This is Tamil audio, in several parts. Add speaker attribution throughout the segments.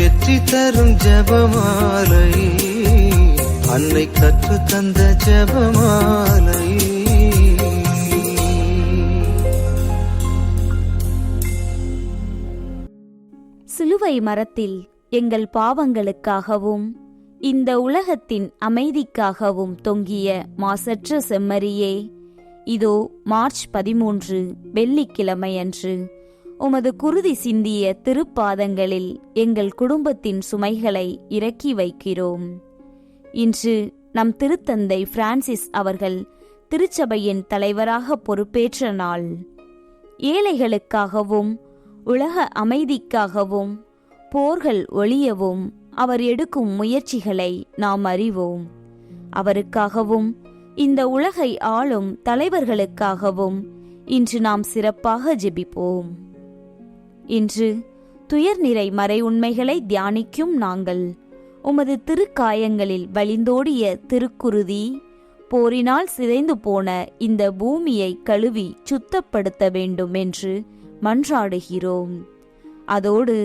Speaker 1: வெற்றி தரும் ஜெபமாலை, அன்னை கற்று தந்த ஜெபமாலை.
Speaker 2: சிலுவை மரத்தில் எங்கள் பாவங்களுக்காகவும் இந்த உலகத்தின் அமைதிக்காகவும் தொங்கிய மாசற்ற செம்மறியே, இதோ மார்ச் 13 வெள்ளிக்கிழமையன்று உமது குருதி சிந்திய திருப்பாதங்களில் எங்கள் குடும்பத்தின் சுமைகளை இறக்கி வைக்கிறோம். இன்று நம் திருத்தந்தை பிரான்சிஸ் அவர்கள் திருச்சபையின் தலைவராக பொறுப்பேற்ற நாள். ஏழைகளுக்காகவும் உலக அமைதிக்காகவும் போர்கள் ஒழியவும் அவர் எடுக்கும் முயற்சிகளை நாம் அறிவோம். அவருக்காகவும் இந்த உலகை ஆளும் தலைவர்களுக்காகவும் இன்று நாம் சிறப்பாக ஜெபிப்போம். இன்று துயர்நிறை மறை உண்மைகளை தியானிக்கும் நாங்கள் உமது திருக்காயங்களில் வழிந்தோடிய திருக்குருதி, போரினால் சிதைந்து போன இந்த பூமியை கழுவி சுத்தப்படுத்த வேண்டும் என்று மன்றாடுகிறோம். அதோடு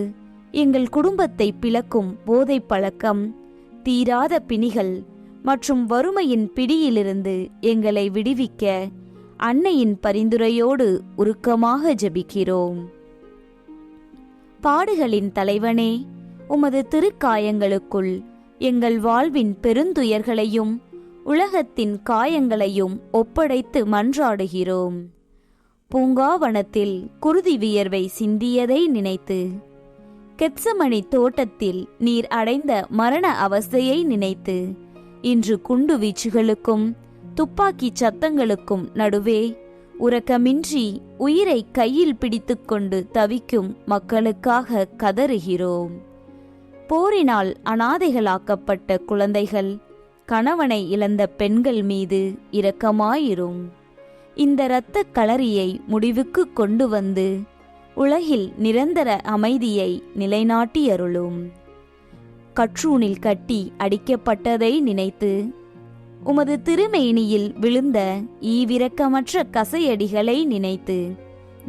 Speaker 2: எங்கள் குடும்பத்தை பிளக்கும் போதை பழக்கம், தீராத பிணிகள் மற்றும் வறுமையின் பிடியிலிருந்து எங்களை விடுவிக்க அன்னையின் பரிந்துரையோடு உருக்கமாக ஜெபிக்கிறோம். பாடுகளின் தலைவனே, உமது திருக்காயங்களுக்குள் எங்கள் வாழ்வின் பெருந்துயர்களையும் உலகத்தின் காயங்களையும் ஒப்படைத்து மன்றாடுகிறோம். பூங்காவனத்தில் குருதி வியர்வை சிந்தியதை நினைத்து, கெத்சமனி தோட்டத்தில் நீர் அடைந்த மரண அவஸ்தையை நினைத்து, இன்று குண்டு வீச்சுகளுக்கும் துப்பாக்கி சத்தங்களுக்கும் நடுவே உறக்கமின்றி உயிரை கையில் பிடித்துக்கொண்டு தவிக்கும் மக்களுக்காக கதறுகிறோம். போரினால் அனாதைகளாக்கப்பட்ட குழந்தைகள், கணவனை இழந்த பெண்கள் மீது இரக்கமாயிரும். இந்த இரத்த களரியை முடிவுக்கு கொண்டு வந்து உலகில் நிரந்தர அமைதியை நிலைநாட்டியருளும். கற்றூனில் கட்டி அடிக்கப்பட்டதை நினைத்து, உமது திருமேனியில் விழுந்த ஈவிரக்கமற்ற கசையடிகளை நினைத்து,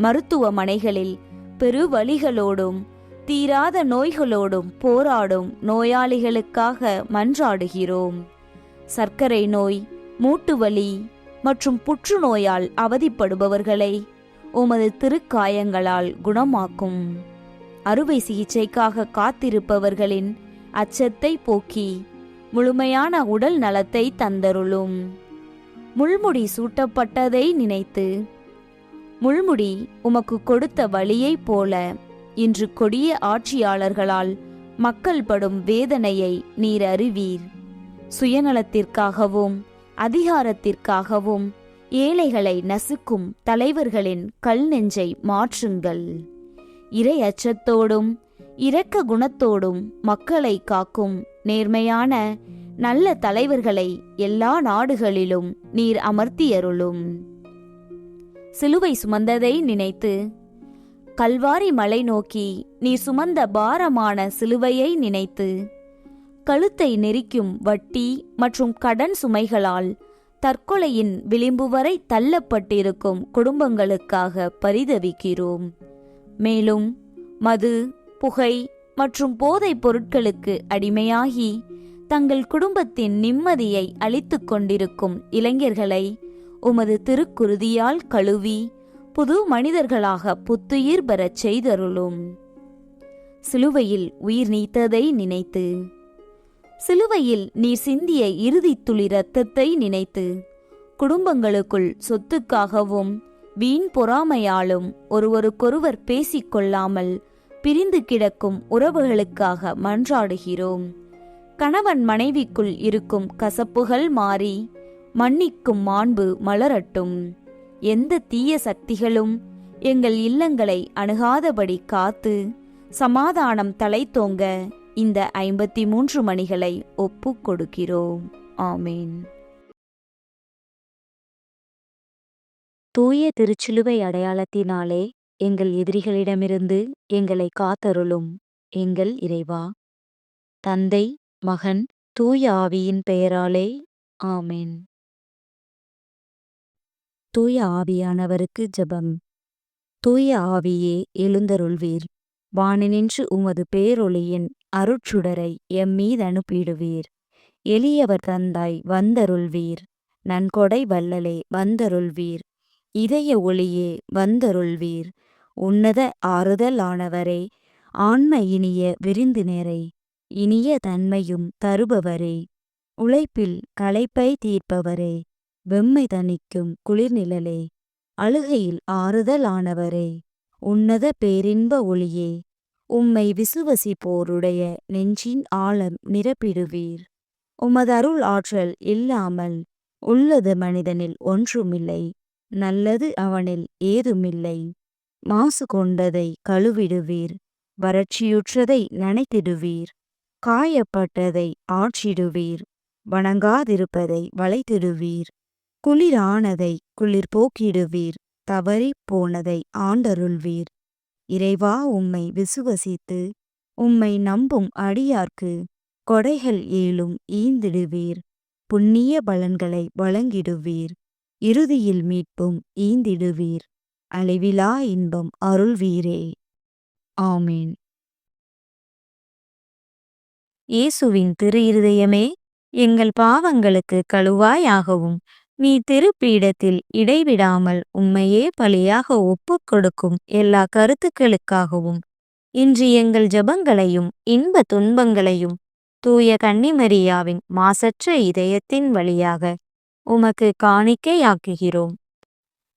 Speaker 2: மருத்துவமனைகளில் பெருவலிகளோடும் தீராத நோய்களோடும் போராடும் நோயாளிகளுக்காக மன்றாடுகிறோம். சர்க்கரை நோய், மூட்டுவலி மற்றும் புற்றுநோயால் அவதிப்படுபவர்களை உமது திருக்காயங்களால் குணமாக்கும். அறுவை சிகிச்சைக்காக காத்திருப்பவர்களின் அச்சத்தை போக்கி முழுமையான உடல் நலத்தை தந்தருளும். முள்முடி சூட்டப்பட்டதை நினைத்து, முள்முடி உமக்கு கொடுத்த வழியைப் போல இன்று கொடிய ஆட்சியாளர்களால் மக்கள் படும் வேதனையை நீர் அறிவீர். சுயநலத்திற்காகவும் அதிகாரத்திற்காகவும் ஏழைகளை நசுக்கும் தலைவர்களின் கல் நெஞ்சை மாற்றுங்கள். இறை அச்சத்தோடும் இரக்க குணத்தோடும் மக்களை காக்கும் நேர்மையான நல்ல தலைவர்களை எல்லா நாடுகளிலும் நீர் அமர்த்தியருளும். சிலுவை சுமந்ததை நினைத்து, கல்வாரி மலை நோக்கி நீர் சுமந்த பாரமான சிலுவையை நினைத்து, கழுத்தை நெரிக்கும் வட்டி மற்றும் கடன் சுமைகளால் தற்கொலையின் விளிம்பு வரை தள்ளப்பட்டிருக்கும் குடும்பங்களுக்காக பரிதவிக்கிறோம். மேலும் மது, புகை மற்றும் போதைப் பொருட்களுக்கு அடிமையாகி தங்கள் குடும்பத்தின் நிம்மதியை அழித்துக் கொண்டிருக்கும் இளைஞர்களை உமது திருக்குருதியால் கழுவி புது மனிதர்களாக புத்துயிர் பெறச் செய்தருளும். சிலுவையில் உயிர் நீத்ததை நினைத்து, சிலுவையில் நீர் சிந்திய இறுதித் துளி இரத்தத்தை நினைத்து, குடும்பங்களுக்குள் சொத்துக்காகவும் வீண் பொறாமையாலும் ஒருவருக்கொருவர் பேசிக்கொள்ளாமல் பிரிந்து கிடக்கும் உறவுகளுக்காக மன்றாடுகிறோம். கணவன் மனைவிக்குள் இருக்கும் கசப்புகள் மாறி மன்னிக்கும் மாண்பு மலரட்டும். எந்த தீய சக்திகளும் எங்கள் இல்லங்களை அணுகாதபடி காத்து சமாதானம் தலைத்தோங்க இந்த 53 மணிகளை ஒப்புக் கொடுக்கிறோம். ஆமேன். தூய திருச்சிலுவை அடையாளத்தினாலே எங்கள் எதிரிகளிடமிருந்து எங்களை காத்தருளும் எங்கள் இறைவா. தந்தை, மகன், தூய ஆவியின் பெயராலே ஆமேன். தூய ஆவியானவருக்கு ஜெபம். தூய ஆவியே எழுந்தருள்வீர். வானினின்று உமது பேரொளியின் அருட்சுடரை எம்மீதனுப்பிடுவீர். எளியவர் தந்தாய் வந்தருள்வீர். நன்கொடை வள்ளலே வந்தருள்வீர். இதய ஒளியே வந்தருள்வீர். உன்னத ஆறுதலானவரே, ஆன்ம இனிய விருந்தினரே, இனிய தன்மையும் தருபவரே, உழைப்பில் களைப்பை தீர்ப்பவரே, வெம்மை தணிக்கும் குளிர்நிழலே, அழுகையில் ஆறுதலானவரே, உன்னத பேரின்ப ஒளியே, உம்மை விசுவசிப்போருடைய நெஞ்சின் ஆழம் நிரப்பிடுவீர். உமது அருள் ஆற்றல் இல்லாமல் உள்ளது மனிதனில் ஒன்றுமில்லை. நல்லது அவனில் ஏதுமில்லை. மாசு கொண்டதை கழுவிடுவீர். வறட்சியுற்றதை நனைத்திடுவீர். காயப்பட்டதை ஆற்றிடுவீர். வணங்காதிருப்பதை வளைத்திடுவீர். குளிரானதை குளிர் போக்கிடுவீர். தவறிப் போனதை ஆண்டருள்வீர். இறைவா, உம்மை விசுவசித்து உம்மை நம்பும் அடியார்க்கு கொடைகள் ஏழும் ஈந்திடுவீர். புண்ணிய பலன்களை வழங்கிடுவீர். இறுதியில் மீட்பும் ஈந்திடுவீர். அழிவிலா இன்பம் அருள்வீரே. ஆமீன். இயேசுவின் திரு இருதயமே, எங்கள் பாவங்களுக்கு கழுவாயாகவும் நீ திருப்பீடத்தில் இடைவிடாமல் உம்மையே பலியாக ஒப்புக் கொடுக்கும் எல்லா கருத்துக்களுக்காகவும் இன்று எங்கள் ஜெபங்களையும் இன்ப துன்பங்களையும் தூய கன்னிமரியாவின் மாசற்ற இதயத்தின் வழியாக உமக்கு காணிக்கையாக்குகிறோம்.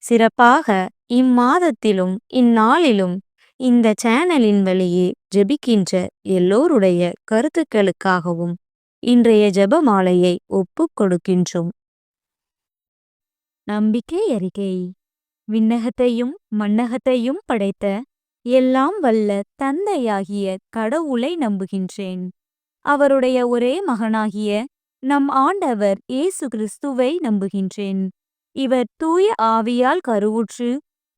Speaker 2: சிறப்பாக இம்மாதத்திலும் இந்நாளிலும் இந்த சேனலின் வழியே ஜெபிக்கின்ற எல்லோருடைய கருத்துக்களுக்காகவும் இன்றைய ஜெபமாலையை ஒப்புக் கொடுக்கின்றோம். நம்பிக்கை அறிக்கை. விண்ணகத்தையும் மண்ணகத்தையும் படைத்த எல்லாம் வல்ல தந்தையாகிய கடவுளை நம்புகின்றேன். அவருடைய ஒரே மகனாகிய நம் ஆண்டவர் இயேசு கிறிஸ்துவை நம்புகின்றேன். இவர் தூய ஆவியால் கருவுற்று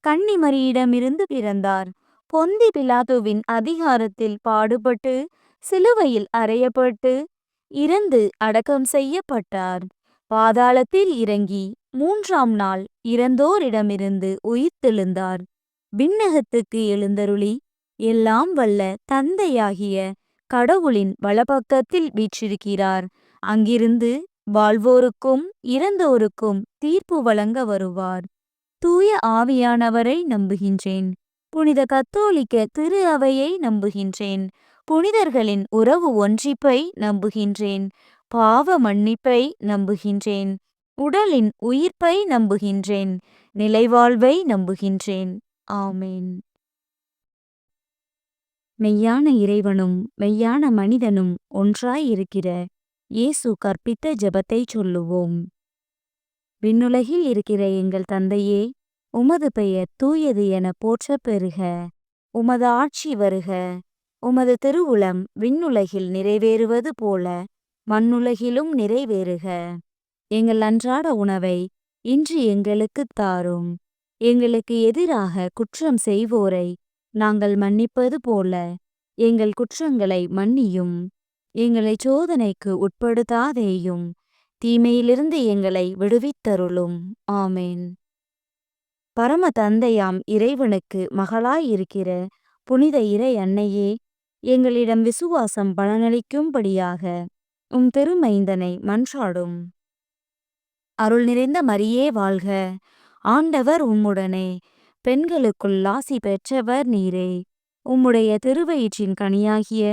Speaker 2: கன்னிமரியிடமிருந்து பிறந்தார். பொந்தி பிலாத்துவின் அதிகாரத்தில் பாடுபட்டு சிலுவையில் அறையப்பட்டு இறந்து அடக்கம் செய்யப்பட்டார். பாதாளத்தில் இறங்கி 3ஆம் நாள் இறந்தோரிடமிருந்து உயிர்த்தெழுந்தார். விண்ணகத்துக்கு எழுந்தருளி எல்லாம் வல்ல தந்தையாகிய கடவுளின் வலப்பக்கத்தில் வீற்றிருக்கிறார். அங்கிருந்து வாழ்வோருக்கும் இறந்தோருக்கும் தீர்ப்பு வழங்க வருவார். தூய ஆவியானவரை நம்புகின்றேன். புனித கத்தோலிக்க திரு அவையை நம்புகின்றேன். புனிதர்களின் உறவு ஒன்றிப்பை நம்புகின்றேன். பாவ மன்னிப்பை நம்புகின்றேன். உடலின் உயிர்ப்பை நம்புகின்றேன். நிலைவாழ்வை நம்புகின்றேன். ஆமேன். மெய்யான இறைவனும் மெய்யான மனிதனும் ஒன்றாயிருக்கிற இயேசு கற்பித்த ஜெபத்தை சொல்லுவோம். விண்ணுலகில் இருக்கிற எங்கள் தந்தையே, உமது பெயர் தூயது என போற்றப் பெறுக. உமது ஆட்சி வருக. உமது திருவுளம் விண்ணுலகில் நிறைவேறுவது போல மண்ணுலகிலும் நிறைவேறுக. எங்கள் அன்றாட உணவை இன்று எங்களுக்குத் தாரும். எங்களுக்கு எதிராக குற்றம் செய்வோரை நாங்கள் மன்னிப்பது போல எங்கள் குற்றங்களை மன்னியும். எங்களை சோதனைக்கு உட்படுத்தாதேயும். தீமையிலிருந்து எங்களை விடுவித்தருளும். ஆமேன். பரம தந்தையாம் இறைவனுக்கு மகளாயிருக்கிற புனித இறை அன்னையே, எங்களிடம் விசுவாசம் பலனளிக்கும்படியாக உம் திருமைந்தனை மன்றாடும். அருள் நிறைந்த மரியே வாழ்க. ஆண்டவர் உம்முடனே. பெண்களுக்குள் ஆசி பெற்றவர் நீரே. உம்முடைய திருவயிற்றின் கனியாகிய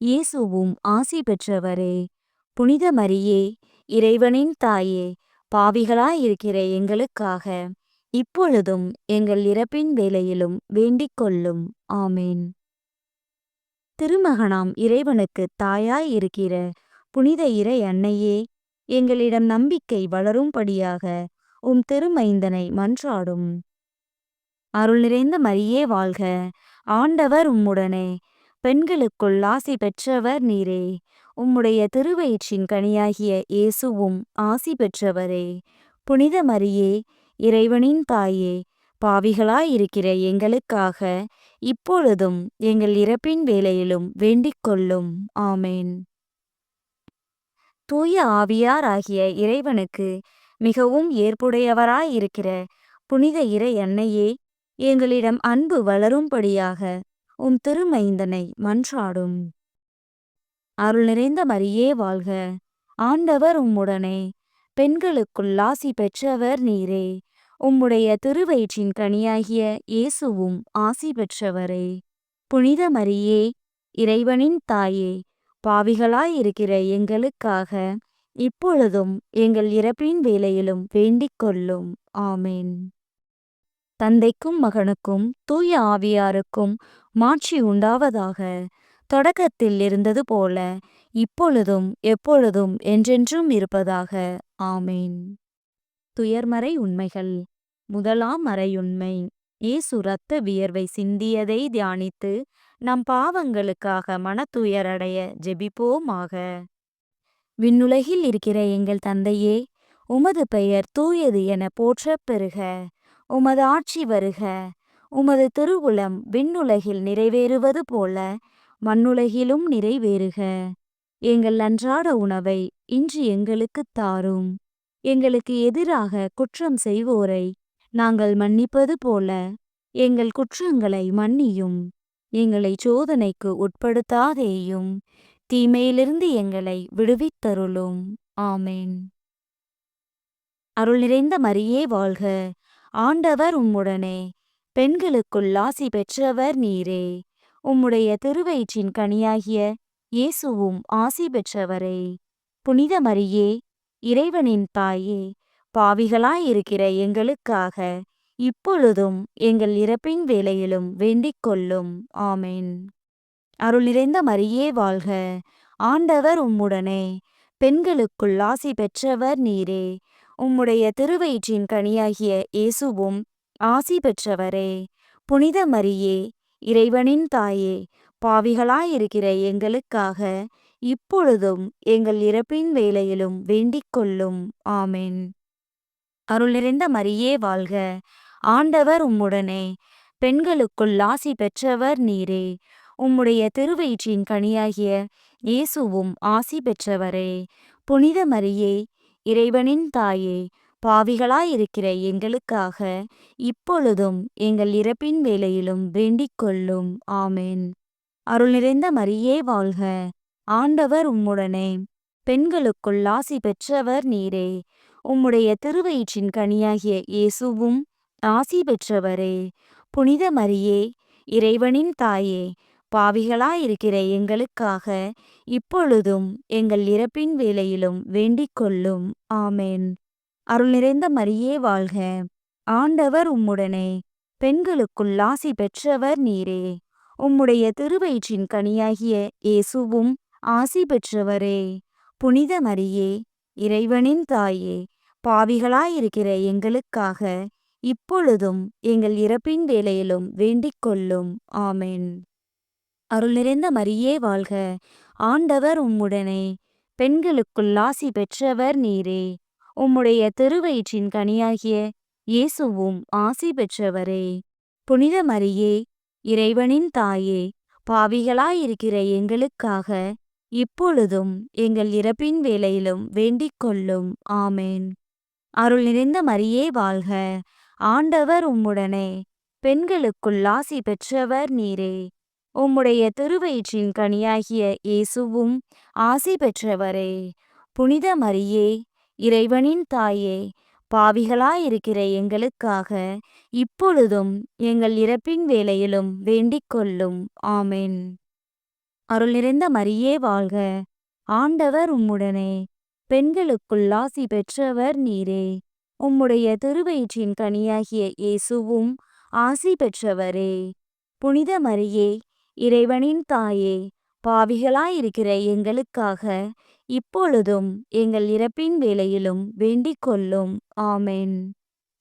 Speaker 2: இயேசுவும் ஆசி பெற்றவரே. புனித மரியே, இறைவனின் தாயே, பாவிகளாயிருக்கிற எங்களுக்காக இப்பொழுதும் எங்கள் இறப்பின் வேளையிலும் வேண்டிக் கொள்ளும். ஆமேன். திருமகனாம் இறைவனுக்கு தாயாயிருக்கிற புனித இறை அன்னையே, எங்களிடம் நம்பிக்கை வளரும்படியாக உம் திருமைந்தனை மன்றாடும். அருள் நிறைந்த மரியே வாழ்க. ஆண்டவர் உம்முடனே. பெண்களுக்குள் ஆசி பெற்றவர் நீரே. உம்முடைய திருவயிற்றின் கனியாகிய இயேசுவும் ஆசி பெற்றவரே. புனித மரியே, இறைவனின் தாயே, பாவிகளாயிருக்கிற எங்களுக்காக இப்பொழுதும் எங்கள் இறப்பின் வேளையிலும் வேண்டிக் கொள்ளும். ஆமேன். தூய ஆவியாராகிய இறைவனுக்கு மிகவும் ஏற்புடையவராயிருக்கிற புனித இறை அன்னையே, எங்களிடம் அன்பு வளரும்படியாக உம் திருமைந்தனை மன்றாடும். அருள் நிறைந்த மரியே வாழ்க. ஆண்டவர் உம்முடனே, பெண்களுக்குள் ஆசி பெற்றவர் நீரே. உம்முடைய திருவயிற்றின் கனியாகிய இயேசுவும் ஆசி பெற்றவரே. புனித மரியே, இறைவனின் தாயே, பாவிகளாயிருக்கிற எங்களுக்காக இப்பொழுதும் எங்கள் இறப்பின் வேளையிலும் வேண்டிக் கொள்ளும். ஆமென். தந்தைக்கும் மகனுக்கும் தூய ஆவியாருக்கும் மாட்சி உண்டாவதாக. தொடக்கத்தில் இருந்தது போல இப்பொழுதும் எப்பொழுதும் என்றென்றும் இருப்பதாக. ஆமென். துயர்மறை உண்மைகள். முதலாம் மறையுண்மை. இயேசு இரத்த வியர்வை சிந்தியதை தியானித்து நம் பாவங்களுக்காக மனத்துயரடைய ஜெபிப்போமாக. விண்ணுலகில் இருக்கிற எங்கள் தந்தையே, உமது பெயர் தூயது என போற்றப் பெறுக. உமது ஆட்சி வருக. உமது திருவுளம் விண்ணுலகில் நிறைவேறுவது போல மண்ணுலகிலும் நிறைவேறுக. எங்கள் அன்றாட உணவை இன்று எங்களுக்குத் தாரும். எங்களுக்கு எதிராக குற்றம் செய்வோரை நாங்கள் மன்னிப்பது போல எங்கள் குற்றங்களை மன்னியும். எங்களை சோதனைக்கு உட்படுத்தாதேயும், தீமையிலிருந்து எங்களை விடுவித்தருளும். ஆமென். அருள் நிறைந்த மரியே வாழ்க. ஆண்டவர் உம்முடனே, பெண்களுக்குள் ஆசி பெற்றவர் நீரே. உம்முடைய திருவயிற்றின் கனியாகிய இயேசுவும் ஆசி பெற்றவரே. புனித மரியே, இறைவனின் தாயே, பாவிகளாயிருக்கிற எங்களுக்காக இப்பொழுதும் எங்கள் இறப்பின் வேளையிலும் வேண்டிக் கொள்ளும். ஆமென். அருள் நிறைந்த மரியே வாழ்க. ஆண்டவர் உம்முடனே, பெண்களுக்குள் ஆசி பெற்றவர் நீரே. உம்முடைய திருவயிற்றின் கனியாகிய இயேசுவும் ஆசி பெற்றவரே. புனித மரியே, இறைவனின் தாயே, பாவிகளாயிருக்கிற எங்களுக்காக இப்பொழுதும் எங்கள் இறப்பின் வேளையிலும் வேண்டிக் கொள்ளும். ஆமென். அருள் நிறைந்த மரியே வாழ்க. ஆண்டவர் உம்முடனே, பெண்களுக்குள் ஆசி பெற்றவர் நீரே. உம்முடைய திருவயிற்றின் கனியாகிய இயேசுவும் ஆசி பெற்றவரே. புனித மரியே, இறைவனின் தாயே, பாவிகளாயிருக்கிற எங்களுக்காக இப்பொழுதும் எங்கள் இறப்பின் வேளையிலும் வேண்டிக் கொள்ளும். ஆமென். அருள் நிறைந்த மரியே வாழ்க. ஆண்டவர் உம்முடனே, பெண்களுக்குள் ஆசி பெற்றவர் நீரே. உம்முடைய திருவயிற்றின் கனியாகிய இயேசுவும் ஆசி பெற்றவரே. புனித மரியே, இறைவனின் தாயே, பாவிகளாயிருக்கிற எங்களுக்காக இப்பொழுதும் எங்கள் இறப்பின் வேளையிலும் வேண்டிக் கொள்ளும். ஆமென். அருள் நிறைந்த மரியே வாழ்க. ஆண்டவர் உம்முடனே, பெண்களுக்குள் ஆசி பெற்றவர் நீரே. உம்முடைய திருவயிற்றின் கனியாகிய இயேசுவும் ஆசி பெற்றவரே. புனித மரியே, இறைவனின் தாயே, பாவிகளாயிருக்கிற எங்களுக்காக இப்பொழுதும் எங்கள் இறப்பின் வேளையிலும் வேண்டிக் கொள்ளும். ஆமென். அருள் நிறைந்த மரியே வாழ்க. ஆண்டவர் உம்முடனே, பெண்களுக்குள் ஆசி பெற்றவர் நீரே. உம்முடைய திருவயிற்றின் கனியாகிய இயேசுவும் ஆசி பெற்றவரே. புனித மரியே, இறைவனின் தாயே, பாவிகளாயிருக்கிற எங்களுக்காக இப்பொழுதும் எங்கள் இறப்பின் வேளையிலும் வேண்டிக் கொள்ளும். ஆமென். அருள் நிறைந்த மரியே வாழ்க. ஆண்டவர் உம்முடனே, பெண்களுக்குள் ஆசி பெற்றவர் நீரே. உம்முடைய திருவயிற்றின் கனியாகிய இயேசுவும் ஆசி பெற்றவரே. புனித மரியே, இறைவனின் தாயே, பாவிகளாயிருக்கிற எங்களுக்காக இப்பொழுதும் எங்கள் இறப்பின் வேளையிலும் வேண்டிக் கொள்ளும். ஆமென். அருள் நிறைந்த மரியே வாழ்க. ஆண்டவர் உம்முடனே, பெண்களுக்குள் ஆசி பெற்றவர் நீரே. உம்முடைய திருவயிற்றின் கனியாகிய இயேசுவும் ஆசி பெற்றவரே. புனித மரியே, இறைவனின் தாயே, பாவிகளாயிருக்கிற எங்களுக்காக இப்பொழுதும் எங்கள் இறப்பின் வேளையிலும் வேண்டிக் கொள்ளும். ஆமென்.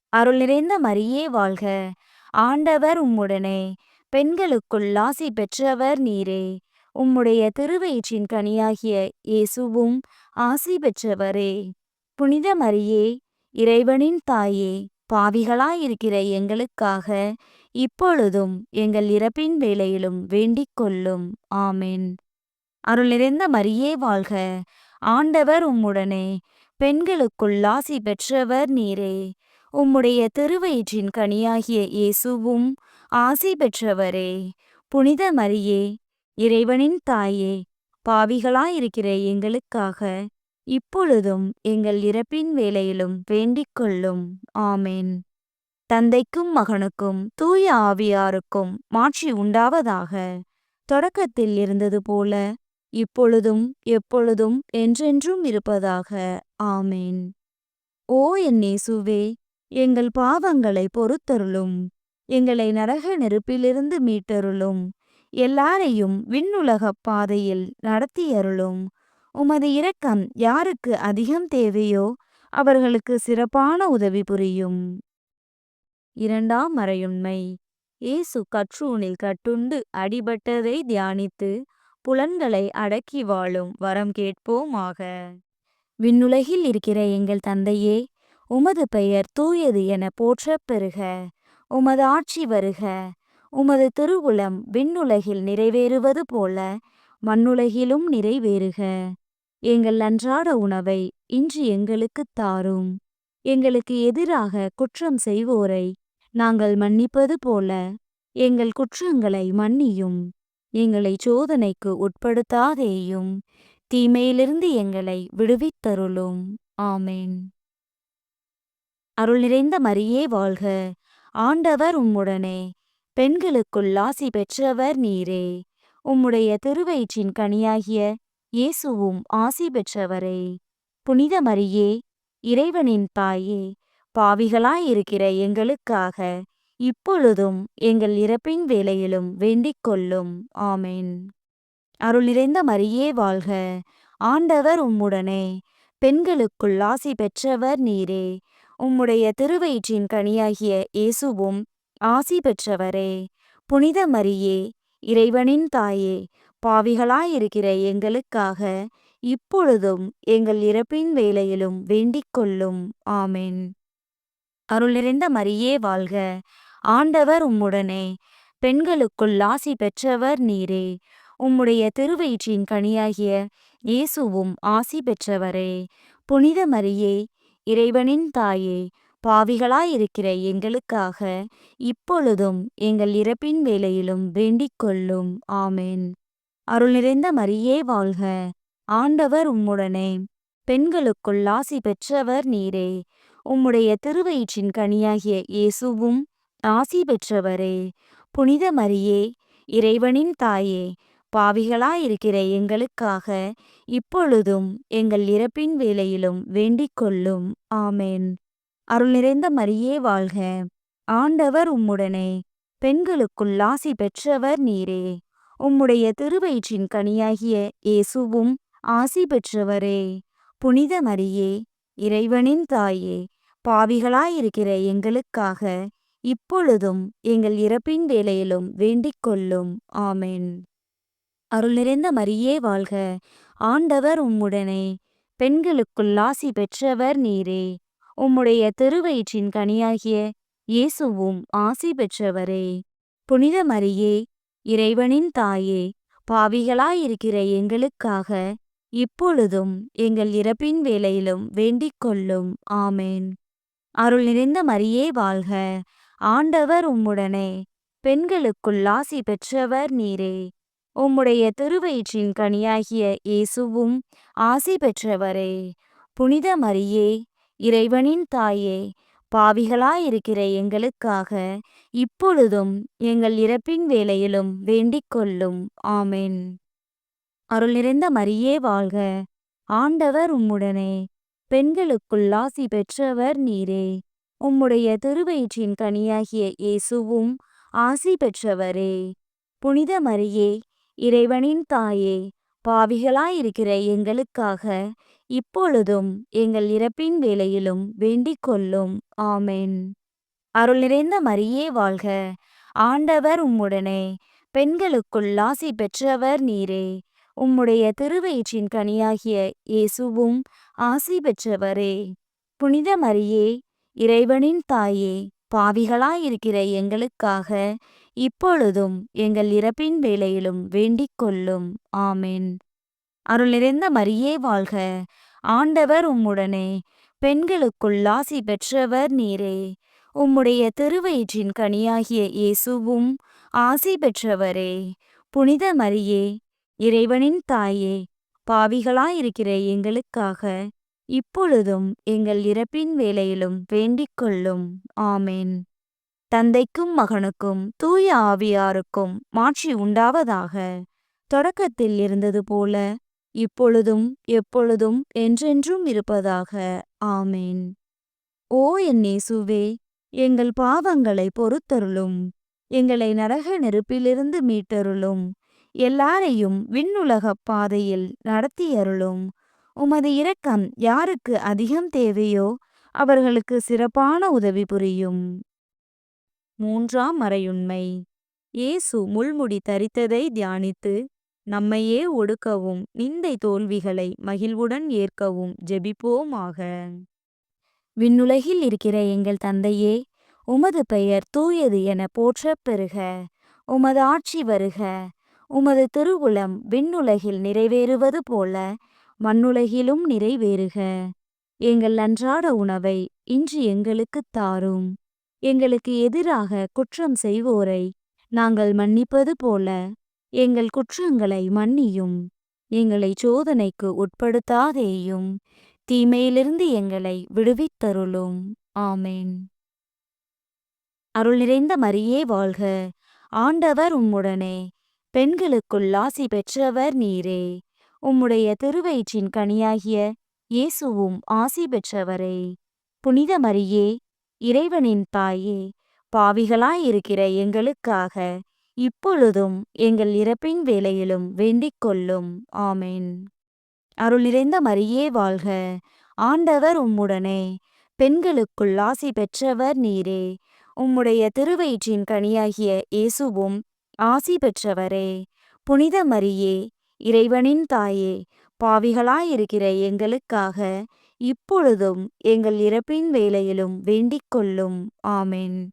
Speaker 2: அருள் நிறைந்த மரியே வாழ்க. ஆண்டவர் உம்முடனே, பெண்களுக்குள் ஆசி பெற்றவர் நீரே. உம்முடைய திருவயிற்றின் கனியாகிய இயேசுவும் ஆசி பெற்றவரே. புனித மரியே, இறைவனின் தாயே, பாவிகளாயிருக்கிற எங்களுக்காக இப்பொழுதும் எங்கள் இறப்பின் வேளையிலும் வேண்டிக் கொள்ளும். ஆமென். அருள் நிறைந்த மரியே வாழ்க. ஆண்டவர் உம்முடனே, பெண்களுக்குள் ஆசி பெற்றவர் நீரே. உம்முடைய திருவயிற்றின் கனியாகிய இயேசுவும் ஆசி பெற்றவரே. புனித மரியே, இறைவனின் தாயே, பாவிகளாயிருக்கிற எங்களுக்காக இப்பொழுதும் எங்கள் இறப்பின் வேளையிலும் வேண்டிக் கொள்ளும். ஆமென். தந்தைக்கும் மகனுக்கும் தூய ஆவியாருக்கும் மாட்சி உண்டாவதாக. தொடக்கத்தில் இருந்தது போல இப்பொழுதும் எப்பொழுதும் என்றென்றும் இருப்பதாக. ஆமென். ஓ என் இயேசுவே, எங்கள் பாவங்களை பொறுத்தருளும். எங்களை நரக நெருப்பிலிருந்து மீட்டருளும். எல்லாரையும் விண்ணுலகப் பாதையில் நடத்தியருளும். உமது இரக்கம் யாருக்கு அதிகம் தேவையோ அவர்களுக்கு சிறப்பான உதவி புரியும். இரண்டாம் மறையுண்மை. இயேசு கற்றூணில் கட்டுண்டு அடிபட்டதை தியானித்து புலன்களை அடக்கி வாழும் வரம் கேட்போமாக. விண்ணுலகில் இருக்கிற எங்கள் தந்தையே, உமது பெயர் தூயது என போற்றப் பெறுக. உமது ஆட்சி வருக. உமது திருவுளம் விண்ணுலகில் நிறைவேறுவது போல மண்ணுலகிலும் நிறைவேறுக. எங்கள் அன்றாட உணவை இன்று எங்களுக்குத் தாரும். எங்களுக்கு எதிராக குற்றம் செய்வோரை நாங்கள் மன்னிப்பது போல எங்கள் குற்றங்களை மன்னியும். எங்களை சோதனைக்கு உட்படுத்தாதேயும், தீமையிலிருந்து எங்களை விடுவித்தருளும். ஆமென். அருள் நிறைந்த மரியே வாழ்க. ஆண்டவர் உம்முடனே. பெண்களுக்குள் ஆசி பெற்றவர் நீரே. உம்முடைய திருவயிற்றின் கனியாகிய இயேசுவும் ஆசி பெற்றவரே. புனித மரியே, இறைவனின் தாயே, பாவிகளாயிருக்கிற எங்களுக்காக இப்பொழுதும் எங்கள் இறப்பின் வேளையிலும் வேண்டிக் கொள்ளும். ஆமென். அருள் நிறைந்த மரியே வாழ்க. ஆண்டவர் உம்முடனே. பெண்களுக்குள் ஆசி பெற்றவர் நீரே. உம்முடைய திருவயிற்றின் கனியாகிய இயேசுவும் ஆசி பெற்றவரே. புனித மரியே, இறைவனின் தாயே, பாவிகளாயிருக்கிற எங்களுக்காக இப்பொழுதும் எங்கள் இறப்பின் வேளையிலும் வேண்டிக் கொள்ளும். ஆமென். அருள் நிறைந்த மரியே வாழ்க. ஆண்டவர் உம்முடனே. பெண்களுக்குள் ஆசி பெற்றவர் நீரே. உம்முடைய திருவயிற்றின் கனியாகிய இயேசுவும் ஆசி பெற்றவரே. புனித மரியே, இறைவனின் தாயே, பாவிகளாயிருக்கிற எங்களுக்காக இப்பொழுதும் எங்கள் இறப்பின் வேளையிலும் வேண்டிக் கொள்ளும். ஆமென். அருள் நிறைந்த மரியே வாழ்க. ஆண்டவர் உம்முடனே. பெண்களுக்குள் ஆசி பெற்றவர் நீரே. உம்முடைய திருவயிற்றின் கனியாகிய இயேசுவும் ஆசி பெற்றவரே. புனித மரியே, இறைவனின் தாயே, பாவிகளாயிருக்கிற எங்களுக்காக இப்பொழுதும் எங்கள் இறப்பின் வேளையிலும் வேண்டிக் கொள்ளும். ஆமென். அருள் நிறைந்த மரியே வாழ்க. ஆண்டவர் உம்முடனே. பெண்களுக்குள் ஆசி பெற்றவர் நீரே. உம்முடைய திருவயிற்றின் கனியாகிய இயேசுவும் ஆசி பெற்றவரே. புனித மரியே, இறைவனின் தாயே, பாவிகளாயிருக்கிற எங்களுக்காக இப்பொழுதும் எங்கள் இறப்பின் வேளையிலும் வேண்டிக் கொள்ளும். ஆமென். அருள் நிறைந்த மரியே வாழ்க. ஆண்டவர் உம்முடனே. பெண்களுக்குள் ஆசி பெற்றவர் நீரே. உம்முடைய திருவயிற்றின் கனியாகிய இயேசுவும் ஆசி பெற்றவரே. புனித மரியே, இறைவனின் தாயே, பாவிகளாயிருக்கிற எங்களுக்காக இப்பொழுதும் எங்கள் இறப்பின் வேளையிலும் வேண்டிக் கொள்ளும். ஆமென். அருள் நிறைந்த மரியே வாழ்க. ஆண்டவர் உம்முடனே. பெண்களுக்குள் ஆசி பெற்றவர் நீரே. உம்முடைய திருவயிற்றின் கனியாகிய இயேசுவும் ஆசி பெற்றவரே. புனித மரியே, இறைவனின் தாயே, பாவிகளாயிருக்கிற எங்களுக்காக இப்பொழுதும் எங்கள் இறப்பின் வேளையிலும் வேண்டிக் கொள்ளும். ஆமென். அருள் நிறைந்த மரியே வாழ்க. ஆண்டவர் உம்முடனே. பெண்களுக்குள் ஆசி பெற்றவர் நீரே. உம்முடைய திருவயிற்றின் கனியாகிய இயேசுவும் ஆசி பெற்றவரே. புனித மரியே, இறைவனின் தாயே, பாவிகளாயிருக்கிற எங்களுக்காக இப்பொழுதும் எங்கள் இறப்பின் வேளையிலும் வேண்டிக் கொள்ளும். ஆமென். அருள் நிறைந்த மரியே வாழ்க. ஆண்டவர் உம்முடனே. பெண்களுக்குள் ஆசி பெற்றவர் நீரே. உம்முடைய திருவயிற்றின் கனியாகிய இயேசுவும் ஆசி பெற்றவரே. புனித மரியே, இறைவனின் தாயே, பாவிகளாயிருக்கிற எங்களுக்காக இப்பொழுதும் எங்கள் இறப்பின் வேளையிலும் வேண்டிக் கொள்ளும். ஆமென். அருள் நிறைந்த மரியே வாழ்க. ஆண்டவர் உம்முடனே. பெண்களுக்குள் ஆசி பெற்றவர் நீரே. உம்முடைய திருவயிற்றின் கனியாகிய இயேசுவும் ஆசி பெற்றவரே. புனித மரியே, இறைவனின் தாயே, பாவிகளாயிருக்கிற எங்களுக்காக இப்பொழுதும் எங்கள் இறப்பின் வேளையிலும் வேண்டிக் கொள்ளும். ஆமென். தந்தைக்கும் மகனுக்கும் தூய ஆவியாருக்கும் மாட்சி உண்டாவதாக. தொடக்கத்தில் இருந்தது போல இப்பொழுதும் எப்பொழுதும் என்றென்றும் இருப்பதாக. ஆமென். ஓ என் இயேசுவே, எங்கள் பாவங்களை பொறுத்தருளும். எங்களை நரக நெருப்பிலிருந்து மீட்டருளும். எல்லாரையும் விண்ணுலகப் பாதையில் நடத்தியருளும். உமது இரக்கம் யாருக்கு அதிகம் தேவையோ அவர்களுக்கு சிறப்பான உதவி புரியும். மூன்றாம் மறையுண்மை. இயேசு முள்முடி தரித்ததை தியானித்து நம்மையே ஒடுக்கவும் நிந்தை தோல்விகளை மகிழ்வுடன் ஏற்கவும் ஜெபிப்போமாக. விண்ணுலகில் இருக்கிற எங்கள் தந்தையே, உமது பெயர் தூயது என போற்றப் பெறுக. உமது ஆட்சி வருக. உமது திருவுளம் விண்ணுலகில் நிறைவேறுவது போல மண்ணுலகிலும் நிறைவேறுக. எங்கள் அன்றாட உணவை இன்று எங்களுக்குத் தாரும். எங்களுக்கு எதிராக குற்றம் செய்வோரை நாங்கள் மன்னிப்பது போல எங்கள் குற்றங்களை மன்னியும். எங்களை சோதனைக்கு உட்படுத்தாதேயும், தீமையிலிருந்து எங்களை விடுவித்தருளும். ஆமென். அருள் நிறைந்த மரியே வாழ்க. ஆண்டவர் உம்முடனே. பெண்களுக்குள் ஆசி பெற்றவர் நீரே. உம்முடைய திருவயிற்றின் கனியாகிய இயேசுவும் ஆசி பெற்றவரே. புனித மரியே, இறைவனின் தாயே, பாவிகளாயிருக்கிற எங்களுக்காக இப்பொழுதும் எங்கள் இறப்பின் வேளையிலும் வேண்டிக் கொள்ளும். ஆமென். அருள் நிறைந்த மரியே வாழ்க. ஆண்டவர் உம்முடனே. பெண்களுக்குள் ஆசி பெற்றவர் நீரே. உம்முடைய திருவயிற்றின் கனியாகிய இயேசுவும் ஆசி பெற்றவரே. புனித மரியே, இறைவனின் தாயே, பாவிகளாயிருக்கிற எங்களுக்காக இப்பொழுதும் எங்கள் இறப்பின் வேளையிலும் வேண்டிக் கொள்ளும். ஆமென்.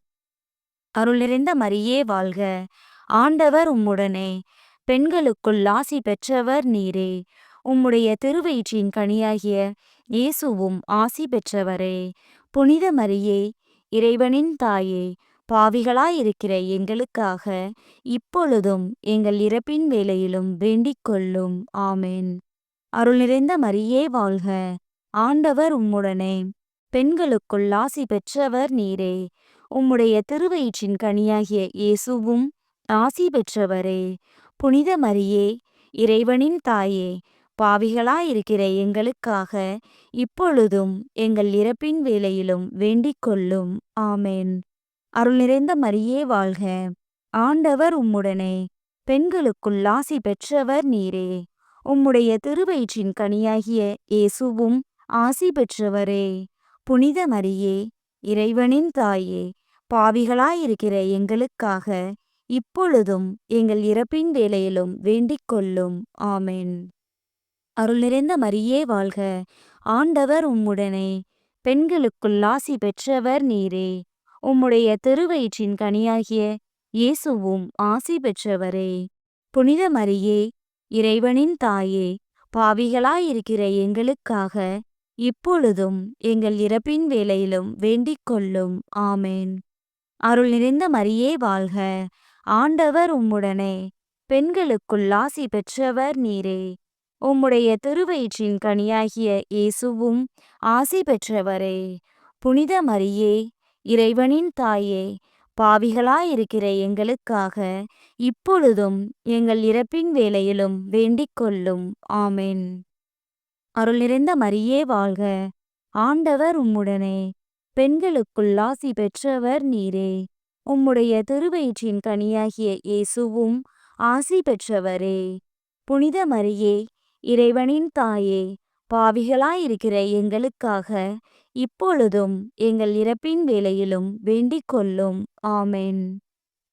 Speaker 2: அருள் நிறைந்த மரியே வாழ்க. ஆண்டவர் உம்முடனே. பெண்களுக்குள் ஆசி பெற்றவர் நீரே. உம்முடைய திருவயிற்றின் கனியாகிய இயேசுவும் ஆசி பெற்றவரே. புனித மரியே, இறைவனின் தாயே, பாவிகளாயிருக்கிற எங்களுக்காக இப்பொழுதும் எங்கள் இறப்பின் வேளையிலும் வேண்டிக் கொள்ளும். ஆமென். அருள் நிறைந்த மரியே வாழ்க. ஆண்டவர் உம்முடனே. பெண்களுக்குள் ஆசி பெற்றவர் நீரே. உம்முடைய திருவயிற்றின் கனியாகிய இயேசுவும் ஆசி பெற்றவரே. புனித மரியே, இறைவனின் தாயே, பாவிகளாயிருக்கிற எங்களுக்காக இப்பொழுதும் எங்கள் இறப்பின் வேளையிலும் வேண்டிக் கொள்ளும். ஆமென். அருள் நிறைந்த மரியே வாழ்க. ஆண்டவர் உம்முடனே. பெண்களுக்குள் ஆசி பெற்றவர் நீரே. உம்முடைய திருவயிற்றின் கனியாகிய இயேசுவும் ஆசி பெற்றவரே. புனித மரியே, இறைவனின் தாயே, பாவிகளாயிருக்கிற எங்களுக்காக இப்பொழுதும் எங்கள் இறப்பின் வேளையிலும் வேண்டிக் கொள்ளும். ஆமென். அருள் நிறைந்த மரியே வாழ்க. ஆண்டவர் உம்முடனே. பெண்களுக்குள் ஆசி பெற்றவர் நீரே. உம்முடைய திருவயிற்றின் கனியாகிய இயேசுவும் ஆசி பெற்றவரே. புனித மரியே, இறைவனின் தாயே, பாவிகளாயிருக்கிற எங்களுக்காக இப்பொழுதும் எங்கள் இறப்பின் வேளையிலும் வேண்டிக் கொள்ளும். ஆமென். அருள் நிறைந்த மரியே வாழ்க. ஆண்டவர் உம்முடனே. பெண்களுக்குள் ஆசி பெற்றவர் நீரே. உம்முடைய திருவயிற்றின் கனியாகிய இயேசுவும் ஆசி பெற்றவரே. புனித மரியே, இறைவனின் தாயே, பாவிகளாயிருக்கிற எங்களுக்காக இப்பொழுதும் எங்கள் இறப்பின் வேளையிலும் வேண்டிக் கொள்ளும். ஆமென். அருள் நிறைந்த மரியே வாழ்க. ஆண்டவர் உம்முடனே. பெண்களுக்குள் ஆசி பெற்றவர் நீரே. உம்முடைய திருவயிற்றின் கனியாகிய இயேசுவும் ஆசி பெற்றவரே. புனித மரியே, இறைவனின் தாயே, பாவிகளாயிருக்கிற எங்களுக்காக இப்பொழுதும் எங்கள் இறப்பின் வேளையிலும் வேண்டிக் கொள்ளும். ஆமென்.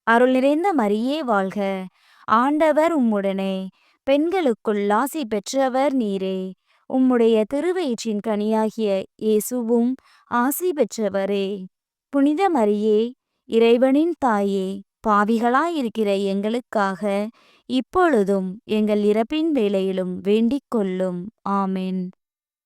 Speaker 2: அருள் நிறைந்த மரியே வாழ்க. ஆண்டவர் உம்முடனே. பெண்களுக்குள் ஆசி பெற்றவர் நீரே. உம்முடைய திருவயிற்றின் கனியாகிய இயேசுவும் ஆசி பெற்றவரே. புனித மரியே, இறைவனின் தாயே, பாவிகளாயிருக்கிற எங்களுக்காக இப்பொழுதும் எங்கள் இறப்பின் வேளையிலும் வேண்டிக் கொள்ளும். ஆமென்.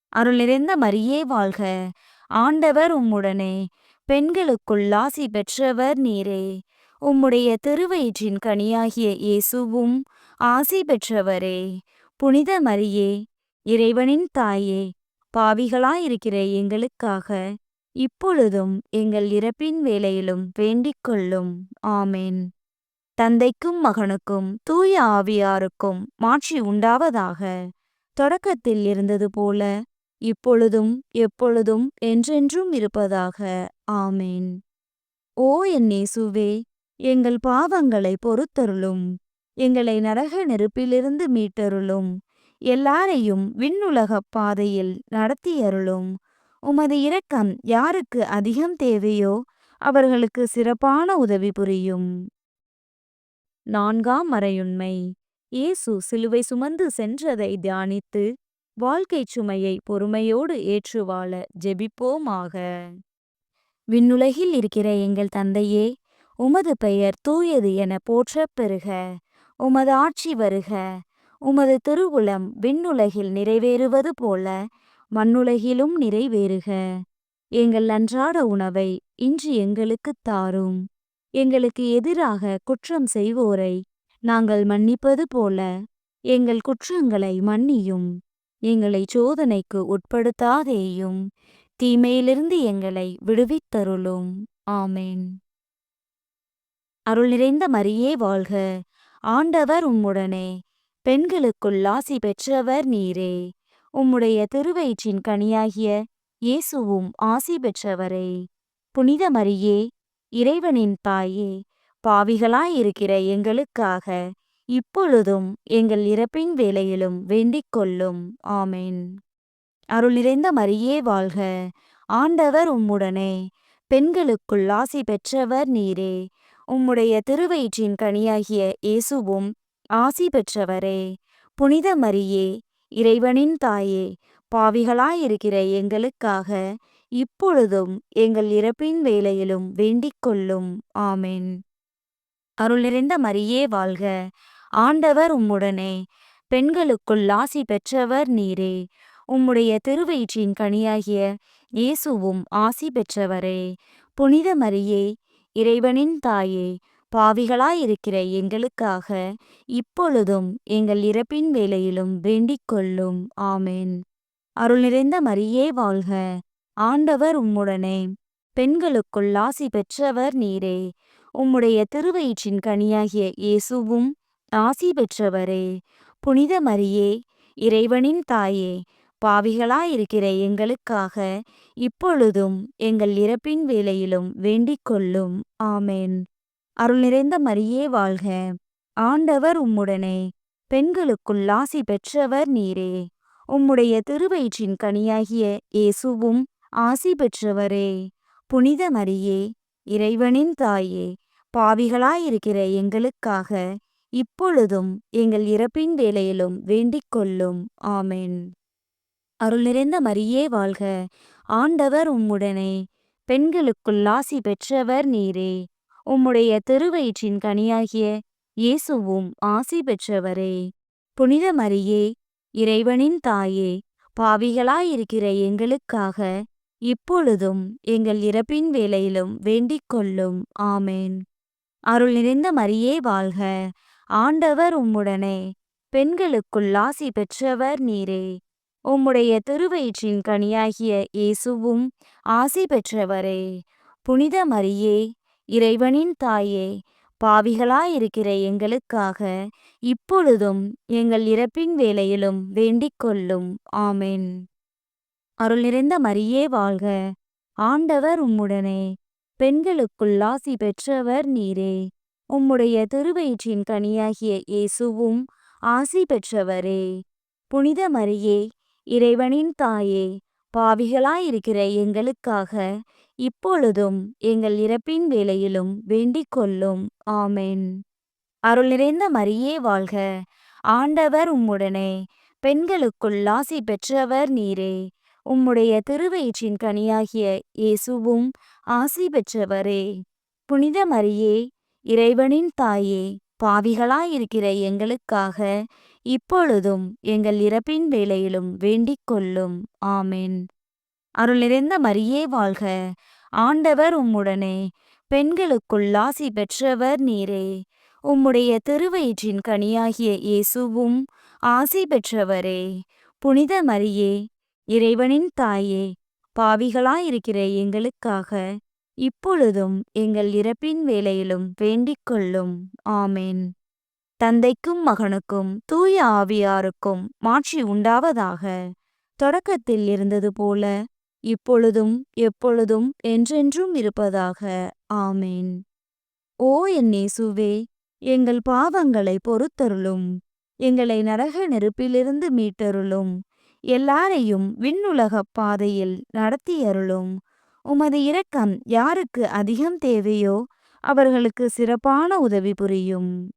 Speaker 2: அருள் நிறைந்த மரியே வாழ்க. ஆண்டவர் உம்முடனே. பெண்களுக்குள் ஆசி பெற்றவர் நீரே. உம்முடைய திருவயிற்றின் கனியாகிய இயேசுவும் ஆசி பெற்றவரே, புனித மரியே, இறைவனின் தாயே, பாவிகளாயிருக்கிற எங்களுக்காக இப்பொழுதும் எங்கள் இறப்பின் வேளையிலும் வேண்டிக் கொள்ளும். ஆமென். தந்தைக்கும் மகனுக்கும் தூய ஆவியாருக்கும் மாட்சி உண்டாவதாக. தொடக்கத்தில் இருந்தது போல இப்பொழுதும் எப்பொழுதும் என்றென்றும் இருப்பதாக. ஆமென். ஓ என் இயேசுவே, எங்கள் பாவங்களை பொறுத்தருளும். எங்களை நரக நெருப்பிலிருந்து மீட்டருளும். எல்லாரையும் விண்ணுலகப் பாதையில் நடத்தியருளும். உமது இரக்கம் யாருக்கு அதிகம் தேவையோ அவர்களுக்கு சிறப்பான உதவி புரியும். 4ஆம் மறையுண்மை. இயேசு சிலுவை சுமந்து சென்றதை தியானித்து வாழ்க்கைச் சுமையை பொறுமையோடு ஏற்று வாழ ஜெபிப்போமாக. விண்ணுலகில் இருக்கிற எங்கள் தந்தையே, உமது பெயர் தூயது என போற்றப் பெறுக. உமது ஆட்சி வருக. உமது திருவுளம் விண்ணுலகில் நிறைவேறுவது போல மண்ணுலகிலும் நிறைவேறுக. எங்கள் அன்றாட உணவை இன்று எங்களுக்குத் தாரும். எங்களுக்கு எதிராக குற்றம் செய்வோரை நாங்கள் மன்னிப்பது போல எங்கள் குற்றங்களை மன்னியும். எங்களை சோதனைக்கு உட்படுத்தாதேயும், தீமையிலிருந்து எங்களை விடுவித்தருளும். ஆமென். அருள் நிறைந்த மரியே வாழ்க. ஆண்டவர் உம்முடனே, பெண்களுக்குள் ஆசி பெற்றவர் நீரே. உம்முடைய திருவயிற்றின் கனியாகிய இயேசுவும் ஆசி பெற்றவரே. புனித மரியே, இறைவனின் தாயே, பாவிகளாயிருக்கிற எங்களுக்காக இப்பொழுதும் எங்கள் இறப்பின் வேளையிலும் வேண்டிக் கொள்ளும். ஆமென். அருள் நிறைந்த மரியே வாழ்க. ஆண்டவர் உம்முடனே, பெண்களுக்குள் ஆசி பெற்றவர் நீரே. உம்முடைய திருவயிற்றின் கனியாகிய இயேசுவும் ஆசி பெற்றவரே. புனித மரியே, இறைவனின் தாயே, பாவிகளாயிருக்கிற எங்களுக்காக இப்பொழுதும் எங்கள் இறப்பின் வேளையிலும் வேண்டிக் கொள்ளும். ஆமென். அருள் நிறைந்த மரியே வாழ்க. ஆண்டவர் உம்முடனே, பெண்களுக்குள் ஆசி பெற்றவர் நீரே. உம்முடைய திருவயிற்றின் கனியாகிய இயேசுவும் ஆசி பெற்றவரே. புனித மரியே, இறைவனின் தாயே, பாவிகளாயிருக்கிற எங்களுக்காக இப்பொழுதும் எங்கள் இறப்பின் வேளையிலும் வேண்டிக் கொள்ளும். ஆமென். அருள் நிறைந்த மரியே வாழ்க. ஆண்டவர் உம்முடனே, பெண்களுக்குள் ஆசி பெற்றவர் நீரே. உம்முடைய திருவயிற்றின் கனியாகிய இயேசுவும் ஆசி பெற்றவரே. புனித மரியே, இறைவனின் தாயே, பாவிகளாயிருக்கிற எங்களுக்காக இப்பொழுதும் எங்கள் இறப்பின் வேளையிலும் வேண்டிக் கொள்ளும். ஆமென். அருள் நிறைந்த மரியே வாழ்க. ஆண்டவர் உம்முடனே, பெண்களுக்குள் ஆசி பெற்றவர் நீரே. உம்முடைய திருவயிற்றின் கனியாகிய இயேசுவும் ஆசி பெற்றவரே. புனித மரியே, இறைவனின் தாயே, பாவிகளாயிருக்கிற எங்களுக்காக இப்பொழுதும் எங்கள் இறப்பின் வேளையிலும் வேண்டிக் கொள்ளும். ஆமென். அருள் நிறைந்த மரியே வாழ்க. ஆண்டவர் உம்முடனே, பெண்களுக்குள் ஆசி பெற்றவர் நீரே. உம்முடைய திருவயிற்றின் கனியாகிய இயேசுவும் ஆசி பெற்றவரே. புனித மரியே, இறைவனின் தாயே, பாவிகளாயிருக்கிற எங்களுக்காக இப்பொழுதும் எங்கள் இறப்பின் வேளையிலும் வேண்டிக் கொள்ளும். ஆமென். அருள் நிறைந்த மரியே வாழ்க. ஆண்டவர் உம்முடனே, பெண்களுக்குள் ஆசி பெற்றவர் நீரே. உம்முடைய திருவயிற்றின் கனியாகிய இயேசுவும் ஆசி பெற்றவரே. புனித மரியே, இறைவனின் தாயே, பாவிகளாயிருக்கிற எங்களுக்காக இப்பொழுதும் எங்கள் இறப்பின் வேளையிலும் வேண்டிக் கொள்ளும். ஆமென். அருள் நிறைந்த மரியே வாழ்க. ஆண்டவர் உம்முடனே, பெண்களுக்குள் ஆசி பெற்றவர் நீரே. உம்முடைய திருவயிற்றின் கனியாகிய இயேசுவும் ஆசி பெற்றவரே. புனித மரியே, இறைவனின் தாயே, பாவிகளாயிருக்கிற எங்களுக்காக இப்பொழுதும் எங்கள் இறப்பின் வேளையிலும் வேண்டிக் கொள்ளும். ஆமென். அருள் நிறைந்த மரியே வாழ்க. ஆண்டவர் உம்முடனே, பெண்களுக்குள் ஆசி பெற்றவர் நீரே. உம்முடைய திருவயிற்றின் கனியாகிய இயேசுவும் ஆசி பெற்றவரே. புனித மரியே, இறைவனின் தாயே, பாவிகளாயிருக்கிற எங்களுக்காக இப்பொழுதும் எங்கள் இறப்பின் வேளையிலும் வேண்டிக் கொள்ளும். ஆமென். அருள் நிறைந்த மரியே வாழ்க. ஆண்டவர் உம்முடனே, பெண்களுக்குள் ஆசி பெற்றவர் நீரே. உம்முடைய திருவயிற்றின் கனியாகிய இயேசுவும் ஆசி பெற்றவரே. புனித மரியே, இறைவனின் தாயே, பாவிகளாயிருக்கிற எங்களுக்காக இப்பொழுதும் எங்கள் இறப்பின் வேளையிலும் வேண்டிக் கொள்ளும். ஆமென். தந்தைக்கும் மகனுக்கும் தூய ஆவியாருக்கும் மாட்சி உண்டாவதாக. தொடக்கத்தில் இருந்தது போல இப்பொழுதும் எப்பொழுதும் என்றென்றும் இருப்பதாக. ஆமென். ஓ என் இயேசுவே, எங்கள் பாவங்களை பொறுத்தருளும். எங்களை நரக நெருப்பிலிருந்து மீட்டருளும். எல்லாரையும் விண்ணுலகப் பாதையில் நடத்தியருளும். உமது இரக்கம் யாருக்கு அதிகம் தேவையோ அவர்களுக்கு சிறப்பான உதவி புரியும்.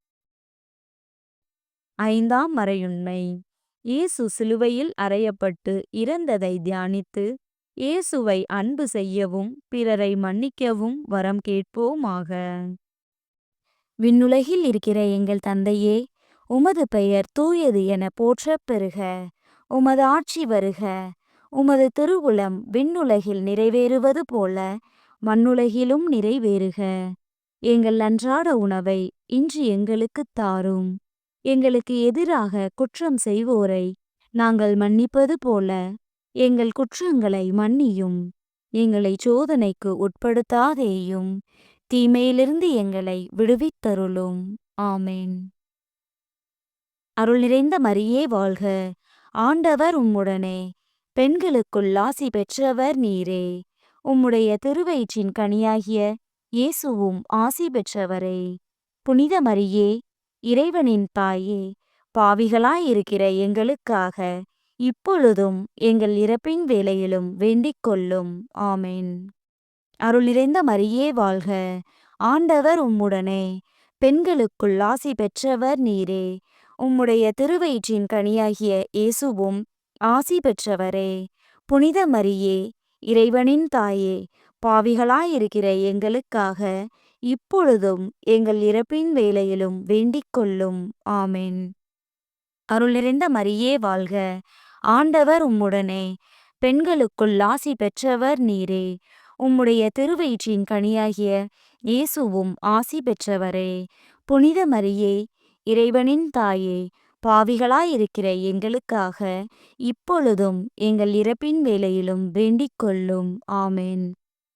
Speaker 2: ஐந்தாம் மறையுண்மை. இயேசு சிலுவையில் அறையப்பட்டு இறந்ததை தியானித்து இயேசுவை அன்பு செய்யவும் பிறரை மன்னிக்கவும் வரம் கேட்போமாக. விண்ணுலகில் இருக்கிற எங்கள் தந்தையே, உமது பெயர் தூயது என போற்றப் பெறுக. உமது ஆட்சி வருக. உமது திருவுளம் விண்ணுலகில் நிறைவேறுவது போல மண்ணுலகிலும் நிறைவேறுக. எங்கள் அன்றாட உணவை இன்று எங்களுக்குத் தாரும். எங்களுக்கு எதிராக குற்றம் செய்வோரை நாங்கள் மன்னிப்பது போல எங்கள் குற்றங்களை மன்னியும். எங்களை சோதனைக்கு உட்படுத்தாதேயும், தீமையிலிருந்து எங்களை விடுவித்தருளும். ஆமென். அருள் நிறைந்த மரியே வாழ்க. ஆண்டவர் உம்முடனே. பெண்களுக்குள் ஆசி பெற்றவர் நீரே. உம்முடைய திருவயிற்றின் கனியாகிய இயேசுவும் ஆசி பெற்றவரே. புனித மரியே, இறைவனின் தாயே, பாவிகளாயிருக்கிற எங்களுக்காக இப்பொழுதும் எங்கள் இறப்பின் வேளையிலும் வேண்டிக் கொள்ளும். ஆமென். அருள் நிறைந்த மரியே வாழ்க. ஆண்டவர் உம்முடனே. பெண்களுக்குள் ஆசி பெற்றவர் நீரே. உம்முடைய திருவயிற்றின் கனியாகிய இயேசுவும் ஆசி பெற்றவரே. புனித மரியே, இறைவனின் தாயே, பாவிகளாயிருக்கிற எங்களுக்காக இப்பொழுதும் எங்கள் இறப்பின் வேளையிலும் வேண்டிக் கொள்ளும். ஆமென். அருள் நிறைந்த மரியே வாழ்க. ஆண்டவர் உம்முடனே. பெண்களுக்குள் ஆசி பெற்றவர் நீரே. உம்முடைய திருவயிற்றின் கனியாகிய இயேசுவும் ஆசி பெற்றவரே. புனித மரியே, இறைவனின் தாயே, பாவிகளாயிருக்கிற எங்களுக்காக இப்பொழுதும் எங்கள் இறப்பின் வேளையிலும் வேண்டிக் கொள்ளும். ஆமென்.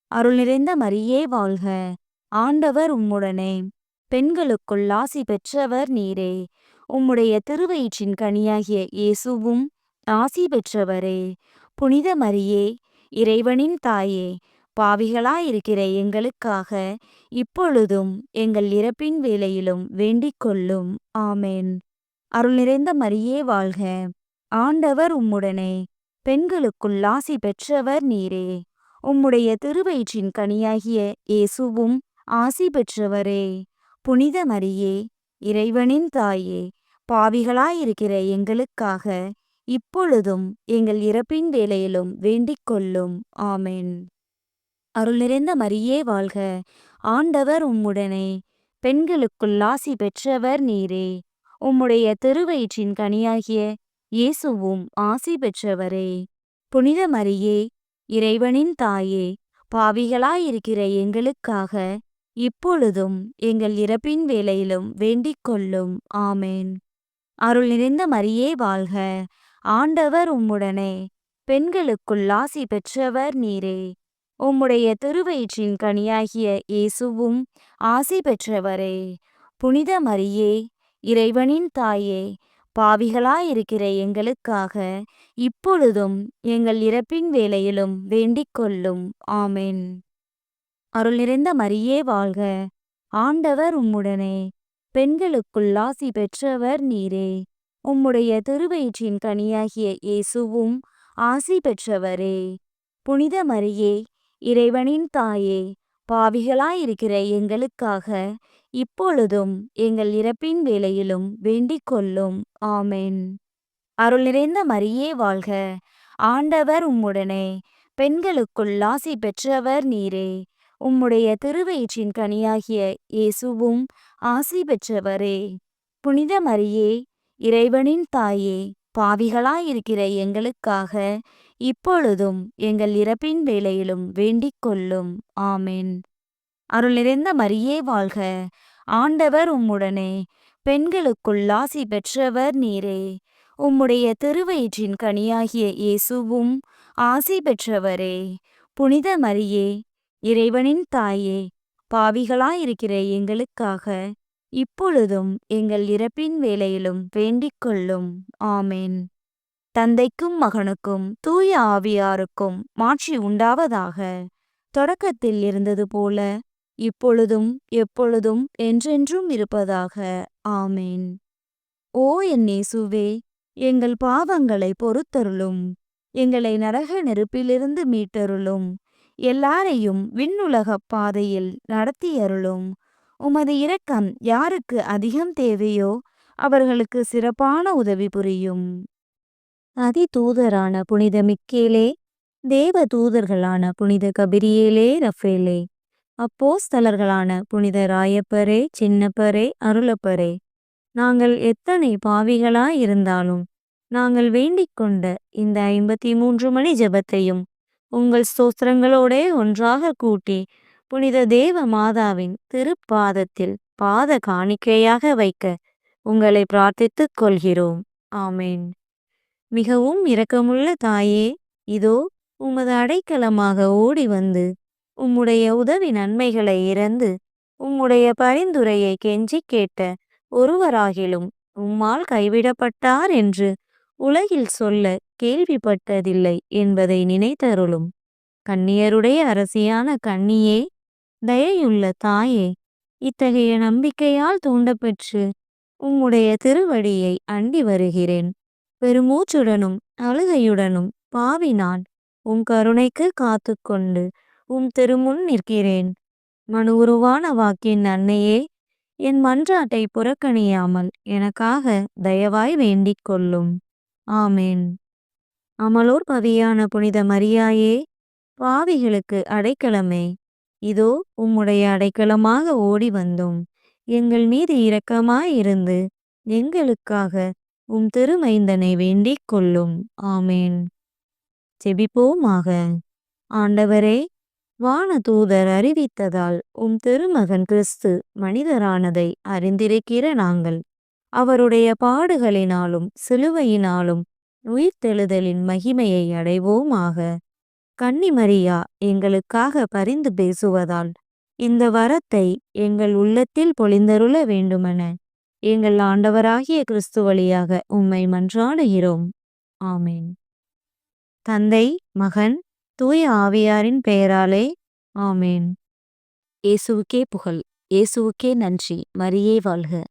Speaker 2: அருள் நிறைந்த மரியே வாழ்க. ஆண்டவர் உம்முடனே. பெண்களுக்குள் ஆசி பெற்றவர் நீரே. உம்முடைய திருவயிற்றின் கனியாகிய இயேசுவும் ஆசி பெற்றவரே. புனித மரியே, இறைவனின் தாயே, பாவிகளாயிருக்கிற எங்களுக்காக இப்பொழுதும் எங்கள் இறப்பின் வேளையிலும் வேண்டிக் கொள்ளும். ஆமென். அருள் நிறைந்த மரியே வாழ்க. ஆண்டவர் உம்முடனே. பெண்களுக்குள் ஆசி பெற்றவர் நீரே. உம்முடைய திருவயிற்றின் கனியாகிய இயேசுவும் ஆசி பெற்றவரே. புனித மரியே, இறைவனின் தாயே, பாவிகளாயிருக்கிற எங்களுக்காக இப்பொழுதும் எங்கள் இறப்பின் வேளையிலும் வேண்டிக் கொள்ளும். ஆமென். அருள் நிறைந்த மரியே வாழ்க. ஆண்டவர் உம்முடனே. பெண்களுக்குள் ஆசி பெற்றவர் நீரே. உம்முடைய திருவயிற்றின் கனியாகிய இயேசுவும் ஆசி பெற்றவரே. புனித மரியே, இறைவனின் தாயே, பாவிகளாயிருக்கிற எங்களுக்காக இப்பொழுதும் எங்கள் இறப்பின் வேளையிலும் வேண்டிக் கொள்ளும். ஆமென். அருள் நிறைந்த மரியே வாழ்க. ஆண்டவர் உம்முடனே. பெண்களுக்குள் ஆசி பெற்றவர் நீரே. உம்முடைய திருவயிற்றின் கனியாகிய இயேசுவும் ஆசி பெற்றவரே. புனித மரியே, இறைவனின் தாயே, பாவிகளாயிருக்கிற எங்களுக்காக இப்பொழுதும் எங்கள் இறப்பின் வேளையிலும் வேண்டிக் கொள்ளும். ஆமென். அருள் நிறைந்த மரியே வாழ்க. ஆண்டவர் உம்முடனே. பெண்களுக்குள் ஆசி பெற்றவர் நீரே. உம்முடைய திருவயிற்றின் கனியாகிய இயேசுவும் ஆசி பெற்றவரே. புனித மரியே, இறைவனின் தாயே, பாவிகளாயிருக்கிற எங்களுக்காக இப்பொழுதும் எங்கள் இறப்பின் வேளையிலும் வேண்டிக் கொள்ளும். ஆமென். அருள் நிறைந்த மரியே வாழ்க. ஆண்டவர் உம்முடனே. பெண்களுக்குள் ஆசி பெற்றவர் நீரே. உம்முடைய திருவயிற்றின் கனியாகிய இயேசுவும் ஆசி பெற்றவரே. புனித மரியே, இறைவனின் தாயே, பாவிகளாயிருக்கிற எங்களுக்காக இப்பொழுதும் எங்கள் இறப்பின் வேளையிலும் வேண்டிக் கொள்ளும். ஆமென். அருள் நிறைந்த மரியே வாழ்க. ஆண்டவர் உம்முடனே, பெண்களுக்குள் ஆசி பெற்றவர் நீரே. உம்முடைய திருவயிற்றின் கனியாகிய இயேசுவும் ஆசி பெற்றவரே. புனித மரியே, இறைவனின் தாயே, பாவிகளாயிருக்கிற எங்களுக்காக இப்பொழுதும் எங்கள் இறப்பின் வேளையிலும் வேண்டிக் கொள்ளும். ஆமென். தந்தைக்கும் மகனுக்கும் தூய ஆவியாருக்கும் மாட்சி உண்டாவதாக. தொடக்கத்தில் இருந்தது போல இப்பொழுதும் எப்பொழுதும் என்றென்றும் இருப்பதாக. ஆமென். ஓ என் இயேசுவே, எங்கள் பாவங்களை பொறுத்தருளும். எங்களை நரக நெருப்பிலிருந்து மீட்டருளும். எல்லாரையும் விண்ணுலகப் பாதையில் நடத்தியருளும். உமது இரக்கம் யாருக்கு அதிகம் தேவையோ அவர்களுக்கு சிறப்பான உதவி புரியும். அதிதூதரான புனித மிக்கேலே, தேவ தூதர்களான புனித கபிரியேலே, ரஃபேலே, அப்போஸ்தலர்களான புனித ராயப்பரே, சின்னப்பரே, அருளப்பரே, நாங்கள் எத்தனை பாவிகளாயிருந்தாலும் நாங்கள் வேண்டிக் கொண்ட இந்த 53 மணி ஜெபத்தையும் உங்கள் ஸ்தோத்திரங்களோடே ஒன்றாக கூட்டி புனித தேவ மாதாவின் திருப்பாதத்தில் பாத காணிக்கையாக வைக்க உங்களை பிரார்த்தித்துக் கொள்கிறோம். ஆமேன். மிகவும் இரக்கமுள்ள தாயே, இதோ உமது அடைக்கலமாக ஓடி வந்து உம்முடைய உதவி நன்மைகளை இறந்து உம்முடைய பரிந்துரையை கெஞ்சி கேட்ட ஒருவராகிலும் உம்மால் கைவிடப்பட்டார் என்று உலகில் சொல்ல கேள்விப்பட்டதில்லை என்பதை நினைத்தருளும். கன்னியருடைய அரசியான கன்னியே, தயையுள்ள தாயே, இத்தகைய நம்பிக்கையால் தூண்டப்பெற்று உம்முடைய திருவடியை அண்டி வருகிறேன். பெருமூச்சுடனும் அழுகையுடனும் பாவி நான் உம் கருணைக்கு காத்து கொண்டு உம் திருமுன் நிற்கிறேன். மனு உருவான வாக்கின் அன்னையே, என் மன்றாட்டை புறக்கணியாமல் எனக்காக தயவாய் வேண்டிக் கொள்ளும். ஆமேன். அமலோர் பவியான புனித மரியாயே, பாவிகளுக்கு அடைக்கலமே, இதோ உம்முடைய அடைக்கலமாக ஓடி வந்தோம். எங்கள் மீது இரக்கமாயிருந்து எங்களுக்காக உம் திருமைந்தனை வேண்டிக் கொள்ளும். ஆமேன். ஜெபிப்போமாக. ஆண்டவரே, வானதூதர் அறிவித்ததால் உம் திருமகன் கிறிஸ்து மனிதரானதை அறிந்திருக்கிற நாங்கள் அவருடைய பாடுகளினாலும் சிலுவையினாலும் உயிர்த்தெழுதலின் மகிமையை அடைவோமாக. கன்னிமரியா எங்களுக்காக பரிந்து பேசுவதால் இந்த வரத்தை எங்கள் உள்ளத்தில் பொழிந்தருள வேண்டுமென எங்கள் ஆண்டவராகிய கிறிஸ்து வழியாக உம்மை மன்றாடுகிறோம். ஆமேன். தந்தை, மகன், தூய ஆவியாரின் பெயராலே. ஆமேன். இயேசுவுக்கே புகழ். இயேசுவுக்கே நன்றி. மரியே வாழ்க.